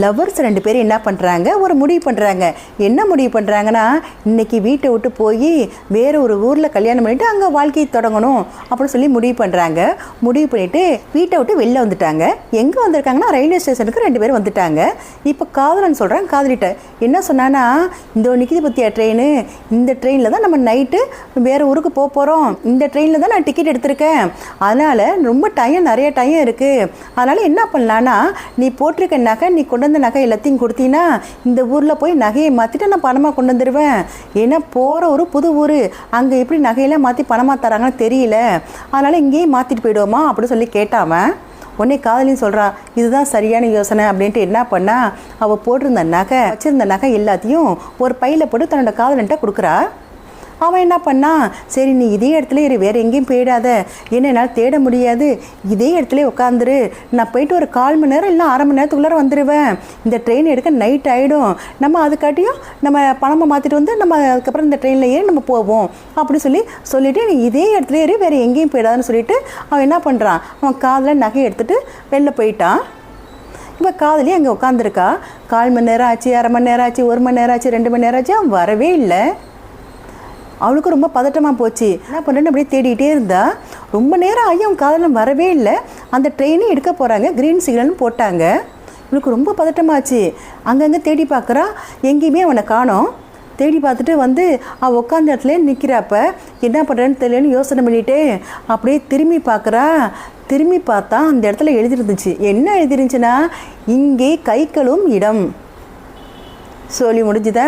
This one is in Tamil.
லவ்வர்ஸ் 2 பேரும் என்ன பண்ணுறாங்க, ஒரு முடிவு பண்ணுறாங்க. என்ன முடிவு பண்ணுறாங்கன்னா, இன்றைக்கி வீட்டை விட்டு போய் வேறு ஒரு ஊரில் கல்யாணம் பண்ணிவிட்டு அங்கே வாழ்க்கையை தொடங்கணும் அப்படின்னு சொல்லி முடிவு பண்ணுறாங்க. முடிவு பண்ணிவிட்டு வீட்டை விட்டு வெளில வந்துட்டாங்க. எங்கே வந்திருக்காங்கன்னா, ரயில்வே ஸ்டேஷனுக்கு 2 பேரும் வந்துட்டாங்க. இப்போ காதலன் சொல்கிறாங்க காதலிட்ட என்ன சொன்னான்னா, இந்த நிற்கிது பற்றியா ட்ரெயின், இந்த ட்ரெயினில் தான் நம்ம நைட்டு வேறு ஊருக்கு போக போகிறோம், இந்த ட்ரெயினில் தான் நான் டிக்கெட் எடுத்திருக்கேன், அதனால் ரொம்ப நிறைய டைம் இருக்குது, அதனால் என்ன பண்ணலான்னா, நீ போட்டிருக்க நகை, நீ கொண்டு வந்த நகை எல்லாத்தையும் கொடுத்தீங்கன்னா இந்த ஊரில் போய் நகையை மாற்றிட்டு நான் பணமாக கொண்டு வந்துடுவேன். ஏன்னா போகிற ஒரு புது ஊர், அங்கே எப்படி நகையெல்லாம் மாற்றி பணமாக தராங்கன்னு தெரியல, அதனால் இங்கேயே மாற்றிட்டு போயிடுவோமா அப்படின்னு சொல்லி கேட்டாவன். உடனே காதலின்னு சொல்கிறான், இதுதான் சரியான யோசனை அப்படின்ட்டு என்ன பண்ணா, அவள் போட்டிருந்த நகை, வச்சுருந்த நகை எல்லாத்தையும் ஒரு பையில் போட்டு தன்னோட காதலன்ட்ட கொடுக்குறா. அவன் என்ன பண்ணான், சரி நீ இதே இடத்துல இரு, வேறு எங்கேயும் போயிடாத, என்ன என்னால் தேட முடியாது, இதே இடத்துல உட்காந்துரு, நான் போயிட்டு ஒரு 1/4 மணி நேரம் இல்லை 1/2 மணி நேரத்துக்குள்ளார வந்துடுவேன், இந்த ட்ரெயின் எடுக்க நைட் ஆகிடும், நம்ம அதுக்காட்டியும் நம்ம பணமாக மாற்றிட்டு வந்து நம்ம அதுக்கப்புறம் இந்த ட்ரெயினில் ஏறி நம்ம போவோம் அப்படின்னு சொல்லிவிட்டு நீ இதே இடத்துல ஏறி வேறு எங்கேயும் போயிடாதுன்னு சொல்லிட்டு அவன் என்ன பண்ணுறான், அவன் காதில் நகையை எடுத்துகிட்டு வெளில போயிட்டான். இப்போ காதலி அங்கே உட்காந்துருக்கா. 1/4 மணி நேரம் ஆச்சு, 1/2 மணி நேரம் ஆச்சு, 1 மணி நேரம் ஆச்சு, 2 மணி நேரம் ஆச்சு, அவன் வரவே இல்லை. அவளுக்கு ரொம்ப பதட்டமாக போச்சு. என்ன பண்ணுறேன்னு அப்படியே தேடிகிட்டே இருந்தா. ரொம்ப நேரம் ஆகி அவன் காதலன் வரவே இல்லை. அந்த ட்ரெயினே எடுக்க போகிறாங்க, க்ரீன் சிக்னல்னு போட்டாங்க. இவளுக்கு ரொம்ப பதட்டமாச்சு. அங்கங்கே தேடி பார்க்குறா, எங்கேயுமே அவனை காணோம். தேடி பார்த்துட்டு வந்து அவள் உட்காந்த இடத்துல நிற்கிறாப்ப என்ன பண்ணுறேன்னு தெரியலன்னு யோசனை பண்ணிவிட்டு அப்படியே திரும்பி பார்க்குறா. திரும்பி பார்த்தா அந்த இடத்துல எழுதிருந்துச்சு. என்ன எழுதிருந்துச்சுன்னா, இங்கே கை கழுவும் இடம். சொல்லி முடிஞ்சுதா?